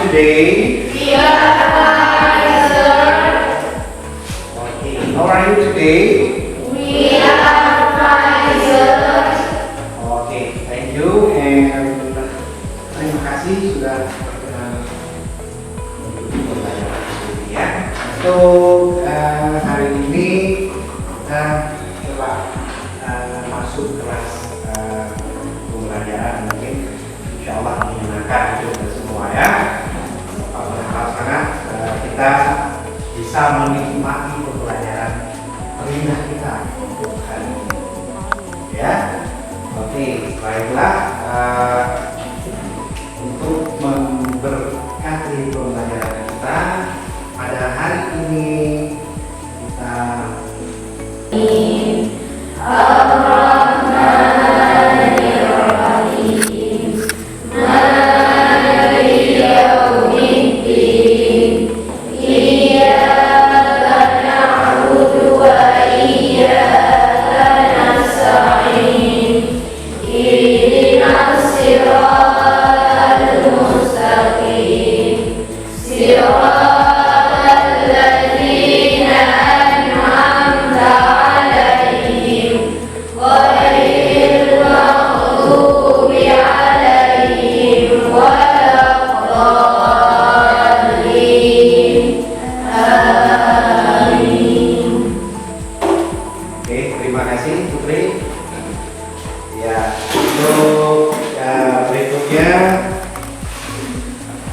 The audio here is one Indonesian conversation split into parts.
Today? We are fine, sir. Okay. How are you today? We are fine, sir. Okay, thank you and terima kasih sudah berkenan untuk pelajaran ini ya. Untuk hari ini kita coba masuk kelas pembelajaran mungkin insya Allah menyenangkan untuk kita semua ya. Sangat kita bisa menikmati pembelajaran perindah kita untuk hari ini ya. Oke, baiklah untuk memberkati pembelajaran kita pada hari ini kita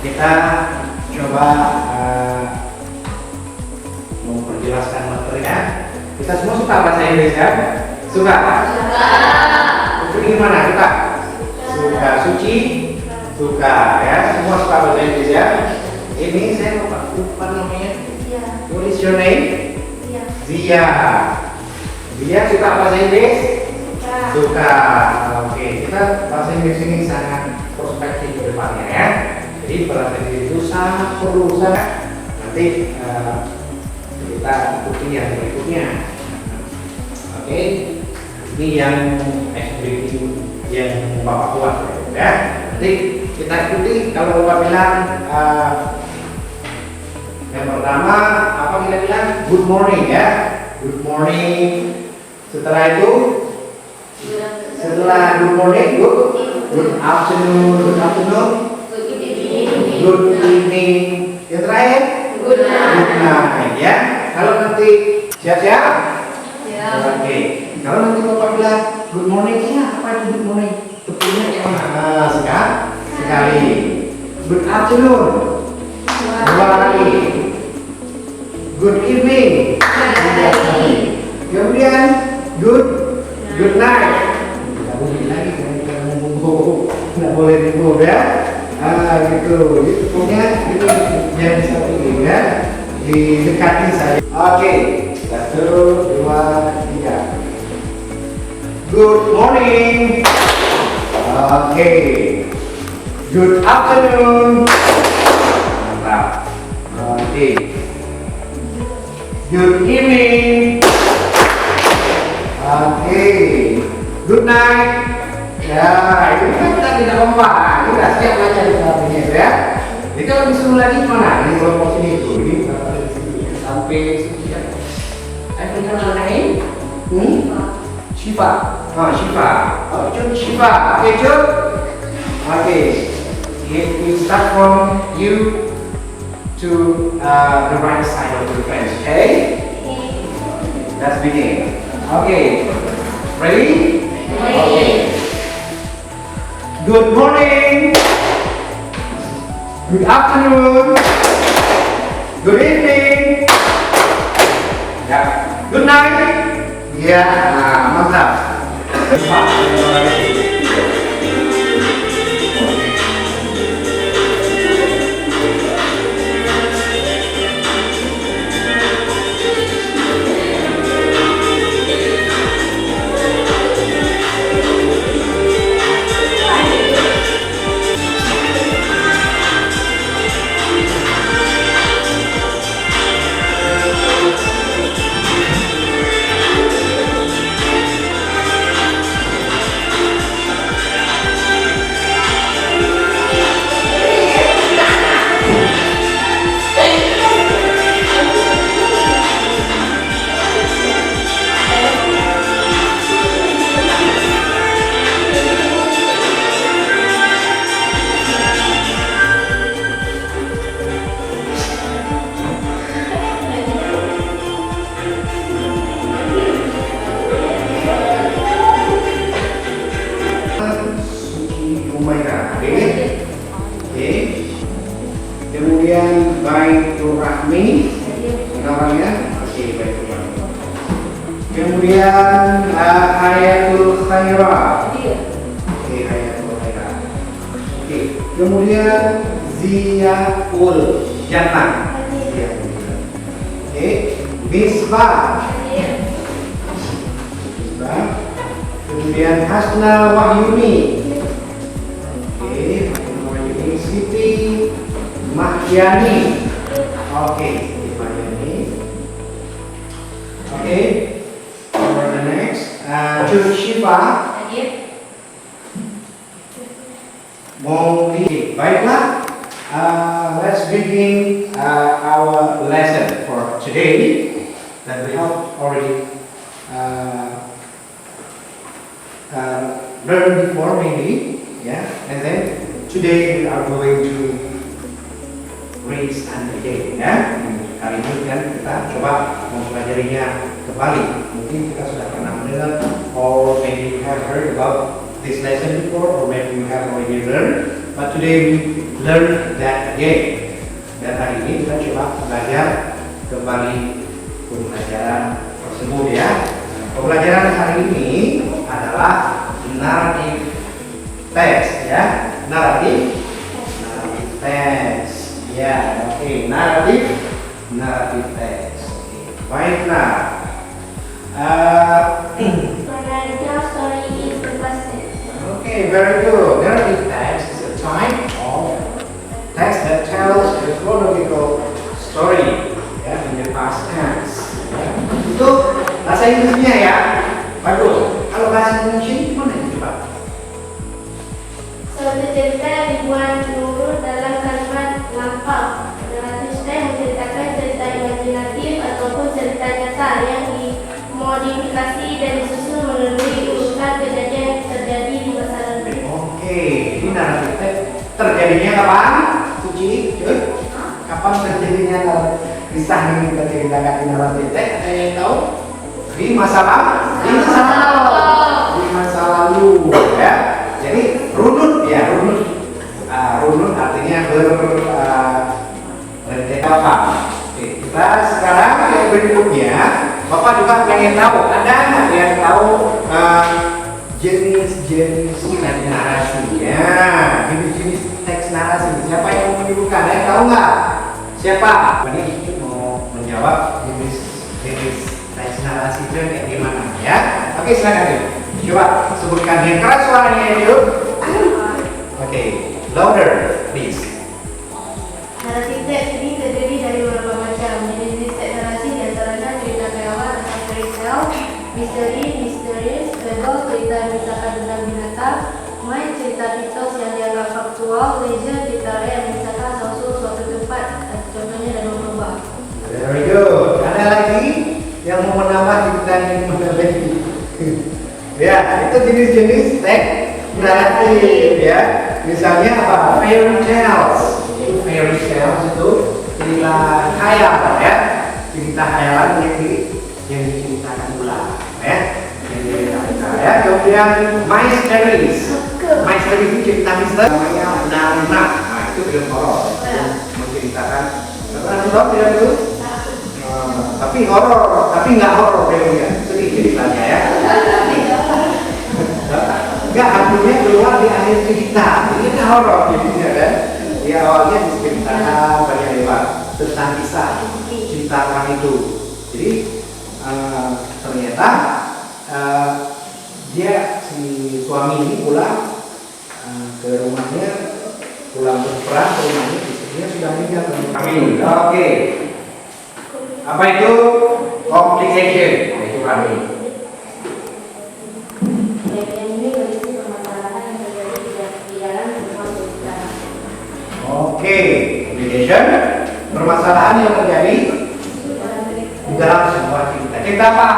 kita coba memperjelaskan materinya. Kita semua suka bahasa Inggris ya? Suka? Suka. Putri gimana? Suka? Suka. Suci? Suka ya? Semua suka bahasa Inggris ya? Ini saya lupa namanya. What is your name? Zia. Zia suka bahasa Inggris? Suka. Oke, kita bahasa Inggris ini sangat prospektif ke depannya ya. Jadi bahasa Inggris itu sangat perlu nanti kita ikuti yang berikutnya. Oke, ini yang activity yang Bapak buat ya. Nanti kita ikuti kalau Bapak bilang yang pertama apa kita bilang good morning ya. Good morning. Setelah itu good morning, good afternoon, good evening. Yang terakhir good night ya. Kalau nanti siap-siap? Oke. Kalau nanti Bapak bilang good morning ya, apa itu good morning? Tepungnya kayak mana? Sekali. Good afternoon. Dua kali. Good evening. Kemudian good night. Tidak boleh lagi tidak boleh ribut ya. Gitu. Itu punya ini yang satu ini ya. Didekati saja. Oke. 1, 2, 3. Good morning. Oke. Good afternoon. Mantap. Oke. Good evening. Oke. Good night. Ya, itu kan kita tidak memahami. Kita siap baca di dalamnya ya. Jadi kalau disuruh lagi mana? Ini kelompok sini itu. Ini sampai sekian. Apa namanya? Shiva. Shiva. Oh, Shiva. Oke, Jun. Oke. We start from you to the right side of the fence. Okay? Let's begin. Okay. Ready? Okay. Good morning. Good afternoon. Good evening. Ya. Good night. Ya, mantap. Rahmi, namanya. Oke, baik. Kemudian Hayatul Khaira. Oke, Hayatul Khaira. Oke, kemudian Ziyaul Jannah. Oke, Misbah. Kemudian Hasna Wahyuni. Oke, Wahyuni. Siti Mahyani. Oke, Siti Mahyani. Oke, for the next, Cuk Shiva. Mongli. Baiklah, let's begin our lesson for today that we have already learned before maybe, yeah. And then today we are going to read again, ya. Kali ini kan kita coba mempelajarinya kembali. Mungkin kita sudah pernah mendengar, or maybe you have heard about this lesson before, or maybe you have already learned. But today we learn that again. Dan hari ini kita coba belajar kembali pembelajaran tersebut, ya. Pembelajaran hari ini adalah narrative text, ya. Narrative text, ya. Oke, narrative text. Baiklah. Story is the first. Okay, very good. Narrative text is a type of text that tells a chronological story, ya, in the past tense. Ya. Itu bahasa Inggrisnya, ya. Bagus. Kalau bahasa Indonesia gimana ya, coba? Suatu cerita dibuat menurut dalam kalimat lampau. Narrative text menceritakan cerita imajinatif ataupun cerita nyata yang dimodifikasi dan disusun melalui urutan kejadian yang terjadi di masa lalu. Oke, ini narrative text terjadinya kapan? Suci, Cuy? Kapan terjadinya kisah yang kita ceritakan di narrative text? Ada yang tahu? Di masa lalu. Di masa lalu, ya. Jadi runut, ya, runut. Runut artinya apa? Oke, kita sekarang yang berikutnya, Bapak juga pengen tahu, ada nggak yang tahu jenis-jenis teks narasinya, jenis-jenis teks narasi? Siapa yang mau menyebutkan? Ada yang tahu nggak? Siapa? Ini mau menjawab jenis teks narasi itu kayak gimana, ya? Oke, silakan. Coba sebutkan yang keras suaranya itu. Oke, louder, please. Narasi teks ini terdiri dari beberapa macam. Jenis teks narasi diantaranya cerita kawan atau fairy tale, misterius, fable, cerita mengisahkan tentang binatang, main cerita mitos yang dianggap faktual, legend, cerita yang mengisahkan suatu tempat, contohnya Danau Toba. Very good. Ada lagi yang mau menambah cerita yang lebih? Ya, itu jenis-jenis teks naratif, ya. Misalnya apa? Fairy tales. Fairy tales itu cerita khayal, ya. Cerita khayalan yang diceritakan ulang, ya. Yang diceritakan, ya. Kemudian mysteries. Mysteries itu cerita misteri namanya Nana. Nah, itu film horor. Menceritakan nonton tidak itu? Tapi horor, tapi nggak horor filmnya. Sedih ceritanya, ya. Enggak, hantunya keluar di akhir cerita. Ini kan horor jadinya, kan? Di awalnya diceritakan banyak lewat tentang kisah cintakan itu. Jadi ternyata dia si suami ini pulang ke rumahnya, pulang berperang ke rumahnya, istrinya sudah meninggal. Oke. Apa itu complication? Itu kami. Oke, complication, permasalahan yang terjadi di dalam sebuah cerita. Cerita apa?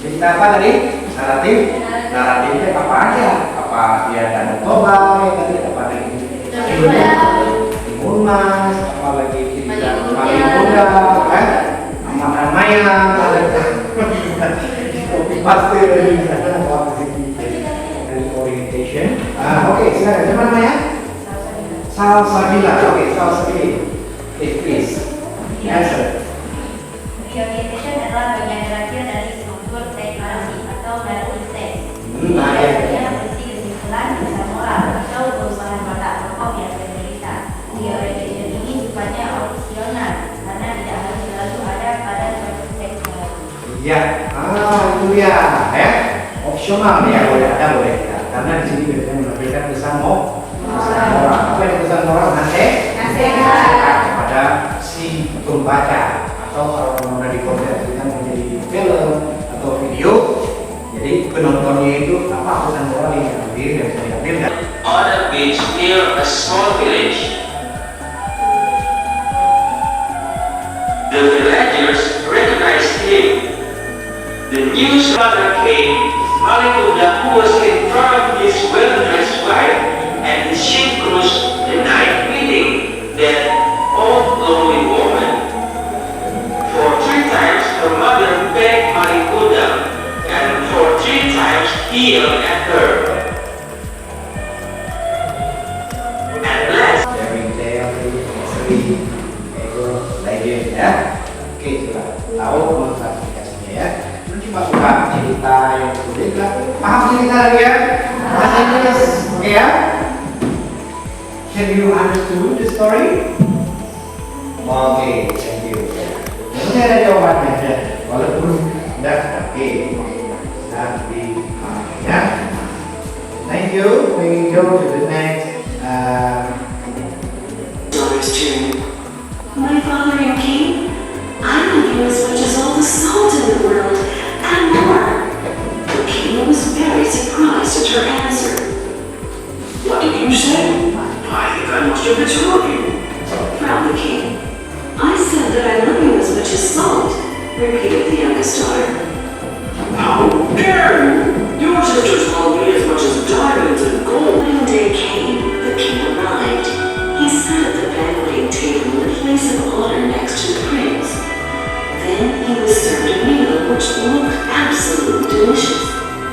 Cerita apa tadi? Naratif. Naratifnya apa aja? Apa dia Danau Toba? Tadi apa tadi? Timun Mas. Apa lagi cerita paling muda? Kan? Aman Maya. Kopi paste dari sana. Dan orientation. Oke, silakan. Siapa namanya? Salsabila. Oke, Salsabila. Please. Answer. Reorientation adalah bagian terakhir dari struktur deklarasi atau narrative text. Nah, ya. Dia berisi kesimpulan pesan moral atau perubahan watak tokoh yang bercerita. Reorientation ini sifatnya opsional karena tidak harus selalu ada pada suatu teks narasi. Ya, itu dia, opsional ya, boleh ada boleh tidak. Karena di sini biasanya menampilkan pesan moral. Apa yang pesan moral? Nasihat kepada si pembaca, atau kalau sudah dikonversikan menjadi film atau video, jadi penontonnya itu apa pesan moral yang diambil dan bisa diambil dan On a beach near a small village, the villagers recognized him. The news runner came, Malikuda, who was in front of his well-dressed wife, and his ship cruised the night meeting that old lonely woman. For 3 times her mother begged Malikuda, and for 3 times he yelled at her. At last, sharing tale, history, ego, legend ya. Oke, sudah tahu klasifikasinya ya. Nanti masukkan cerita yang berbeda. Paham cerita lagi ya? Bahasa Inggris, oke ya? Can you understand the story? Oke, thank you. Ini ada jawabannya ya. Walaupun tidak, oke. Nanti ya. Thank you. We go to the next. daughters too. My father and king, I love you as much as all the salt in the world, and more. The king was very surprised at her answer. What did you say? I think I must have misheard you. Frowned the king. I said that I love you as much as salt, repeated the youngest daughter. How dare you? Your sisters love me as much as diamonds and gold. One day came, the king arrived. He sat at the banqueting table in the place of honor next to the prince. Then he was served a meal which looked absolutely delicious.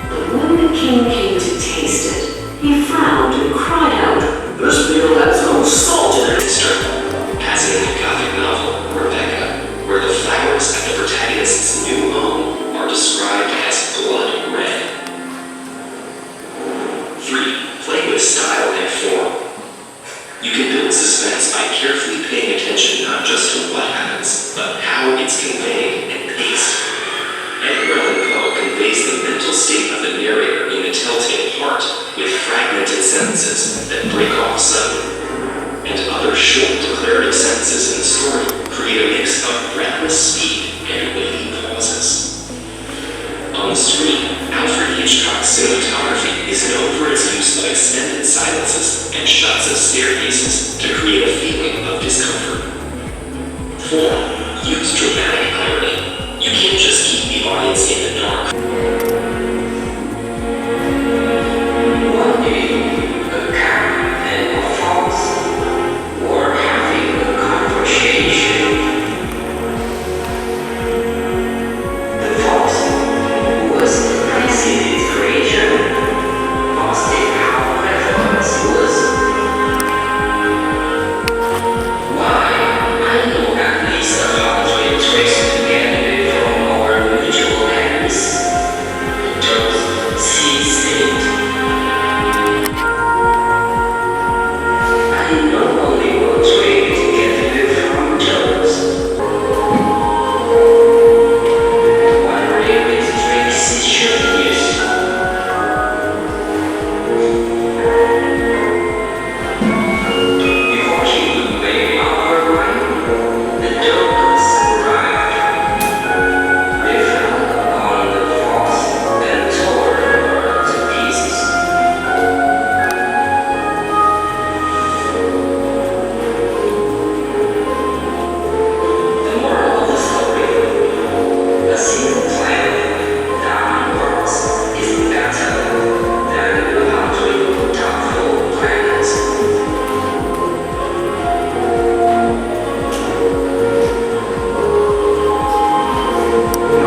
But when the king came to taste it, he frowned and cried out, This meal has no salt in it. Sister, as in the Gothic novel, Rebecca, where the flowers at the protagonist's new home are described as blood red. 3. Play with style and form. You can build suspense by carefully paying attention not just to what happens, but how it's conveyed and paced. Edgar Allan Poe conveys the mental state of the narrator in The Telltale Heart with fragmented sentences that break off suddenly, and other short declarative sentences in the story create a mix of breathless speed and weighty pauses. On the screen, Alfred Hitchcock's cinematography is known for its use of extended silences and shots of staircases to create a feeling of discomfort. 4. Use dramatic irony. You can't just keep the audience in the dark. One day, a cow and a fox were having a conversation. The fox, who was praising his creation, asked him how clever he was. Why, I know at least a hundred tricks to get away from our mutual enemies. Just cease it. I know only one way to get away from Jones. One really tricks is shooting you. Before he could make up her mind, the Jones arrived. They fell upon the fox and tore her to pieces. The moral of the story: a single plan that works is better than 100 doubtful plans.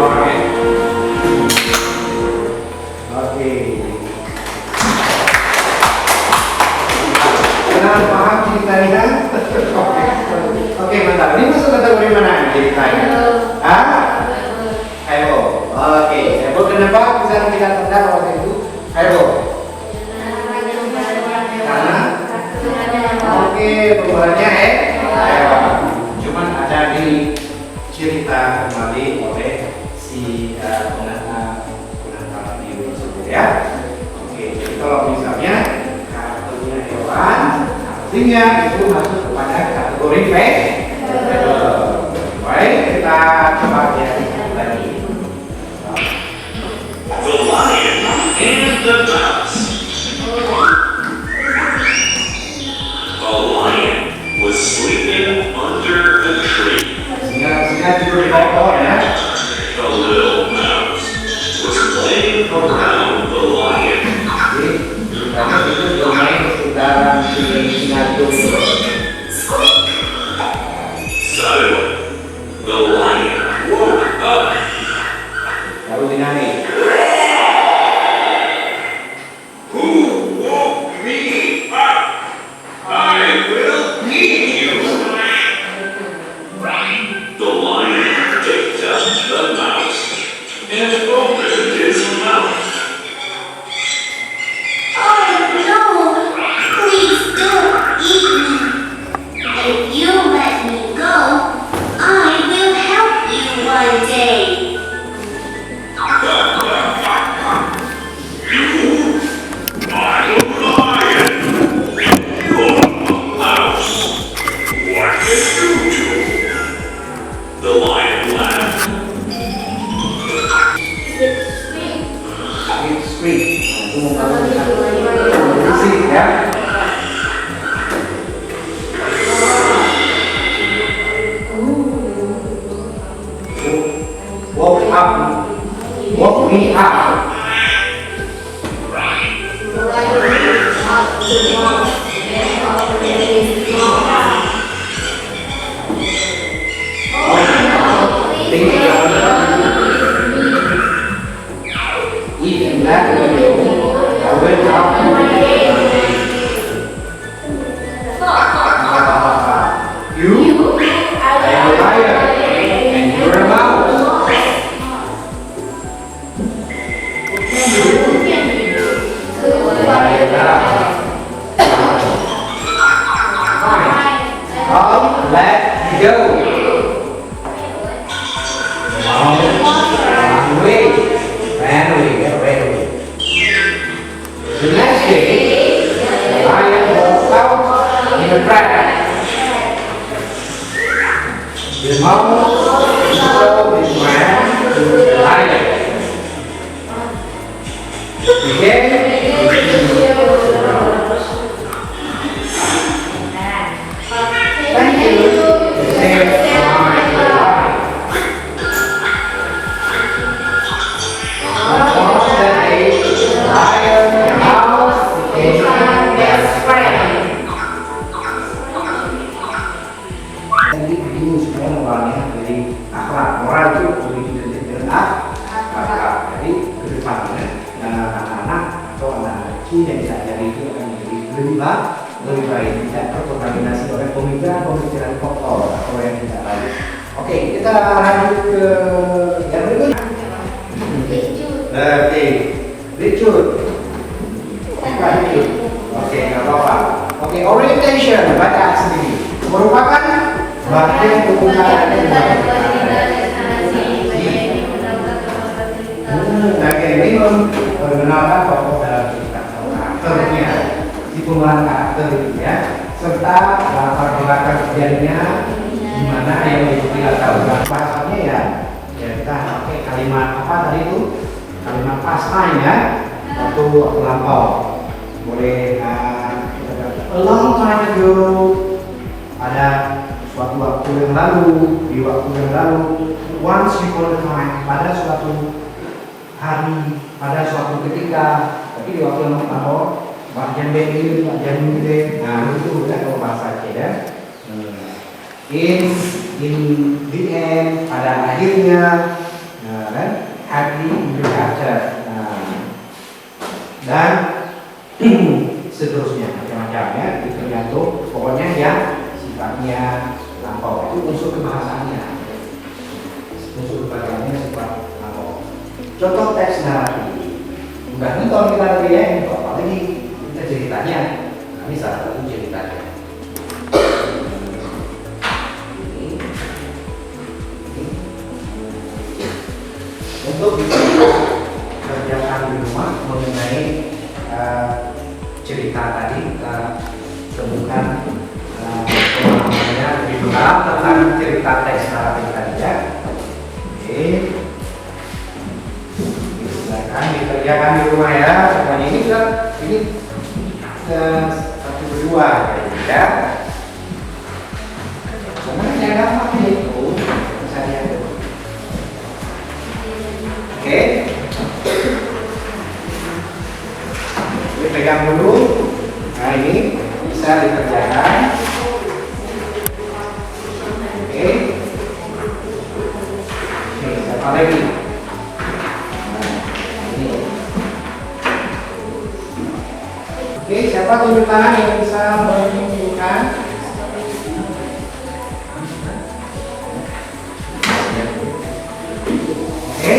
Oke. Oke. Kenal paham ceritanya? Oke, mantap. Ini masuk kategori bagaimana ceritanya? Ah? Heboh. Oke, heboh kenapa bisa kita tendang waktu itu? Heboh. Karena oke, pembuatannya heboh. Cuman ada dicerita kembali oleh si pengantar video tersebut ya. Oke, jadi kalau misalnya karakternya hewan, artinya itu masuk kepada kategori fable. Baik, kita coba lihat lagi. The Lion and the Mouse. A lion was sleeping under the tree. Sehingga tidur di bawah ya. The little mouse was playing around the lion. Jadi, karena itu bermain di sekitaran si singa itu. Suddenly, the lion woke up. Lalu dinyanyi. Who woke me up? I will eat you. The lion picked up the mouse and opened his mouth. Oh no! Please don't eat me. If you let me go, I will help you one day. I'm a lion. You're a mouse. What did you do? The lion laughed. It's sweet. Itu membangun musik ya. Woke up. Woke me up. Eating that, I wake up. You? I am a lion, and you're a mouse. Come, let go. Run away. Ran away, get away. The next day, the lion walked out in a trap. The mouse followed his man to the lion. Again, thank you. He said, "My life." On that day, the lion and the mouse became best friends. Jadi ini semua orangnya dari akhlak moral itu identik dengan akhlak. Jadi ke depannya anak-anak atau anak kecil yang diajari itu akan menjadi lebih baik, tidak terkontaminasi oleh pemikiran kotor atau yang tidak baik. Oke, kita lanjut ke yang berikutnya. Oke, Richard. Bukan Richard. Oke, nggak apa-apa. Oke, orientation baca sendiri merupakan bagian pembukaan Oke, minum perkenalkan tokoh dalam cerita karakternya, si pembahasan karakter itu ya, serta latar belakang kejadiannya, di mana yang mengikuti latar belakang bahasanya ya kita pakai kalimat apa tadi itu, kalimat past time ya, waktu lampau, boleh kita kata a long time ago, ada suatu waktu yang lalu, di waktu yang lalu, once upon a time, pada suatu hari, pada suatu ketika, tapi di waktu yang lalu, bagian ini, bagian ini, nah itu udah kalau bahasa aja ya. In the end, pada akhirnya, nah, kan, happy ever after, dan seterusnya macam-macam ya, itu tergantung pokoknya yang sifatnya lampau. Itu unsur kebahasaannya. Unsur kebahasaannya sifat lampau. Contoh teks naratif. Enggak nonton kita tadi ya, apalagi kita ceritanya. Ini salah satu ceritanya. Untuk kerjakan di rumah mengenai cerita tadi kita temukan pemahamannya lebih dalam tentang cerita teks naratif tadi ya. Oke, silakan dikerjakan di rumah ya. Semuanya ini kan ini satu berdua ya. Sebenarnya gampang itu bisa lihat. Oke, pegang dulu. Nah ini bisa dikerjakan. Oke, siapa lagi? Ini. Oke, siapa tunjuk tangan yang bisa menunjukkan? Oke.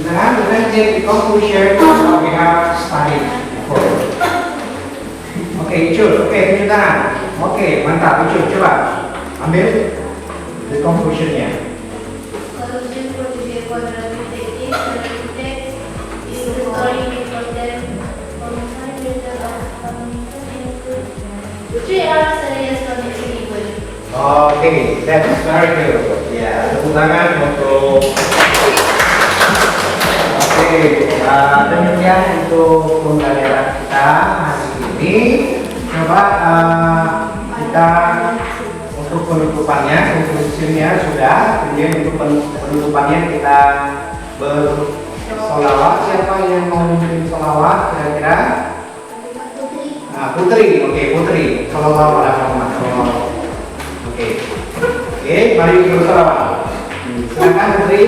Now we can take the conclusion of what we have studied before. Oke, Icul. Oke, tunjuk tangan. Oke, mantap. Icul, coba ambil the conclusionnya. Conclusion for today quadratic text is the story made for them from time three hours serious connection equal. Oke, that's very good. Ya, tepuk tangan untuk. Oke, demikian untuk pembelajaran kita hari ini. Coba kita untuk penutupannya, conclusionnya sudah. Kemudian untuk penutupannya kita bersolawat. Siapa yang mau mengirim solawat kira-kira? Putri. Oke, Putri. Sallallahu alaihi wasallam. Oke, mari kita bersolawat. Silakan Putri,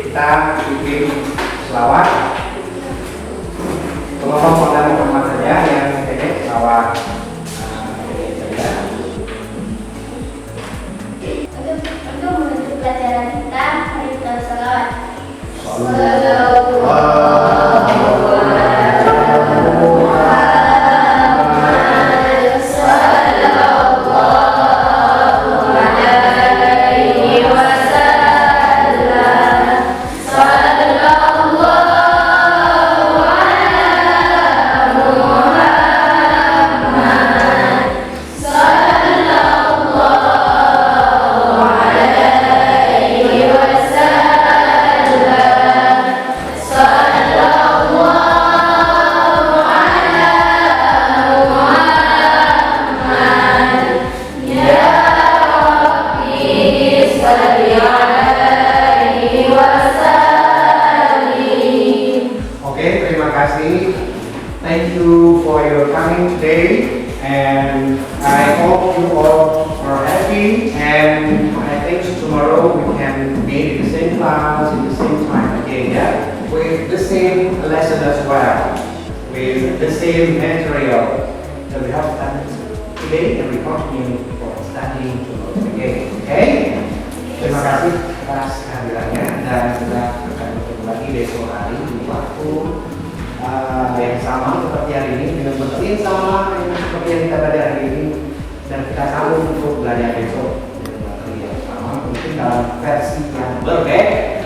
kita bikin selawat. Tolong pada teman saja yang pendek selawat. Untuk menutup pelajaran kita, mari kita selawat. Thank you for your coming today, and I hope you all are happy, and I think tomorrow we can meet in the same class, in the same time again, yeah? With the same lesson as well, with the same material that we have done today, and we continue for studying tomorrow again, okay? Terima kasih atas kehadirannya, dan kita akan bertemu lagi besok hari di waktu yang sama seperti hari ini, dengan metode yang sama seperti yang kita belajar hari ini, dan kita sambung untuk belajar besok dengan materi yang sama, mungkin dalam versi yang berbeda,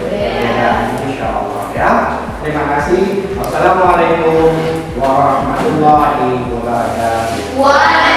insyaallah ya. Terima kasih. Wassalamualaikum warahmatullahi wabarakatuh.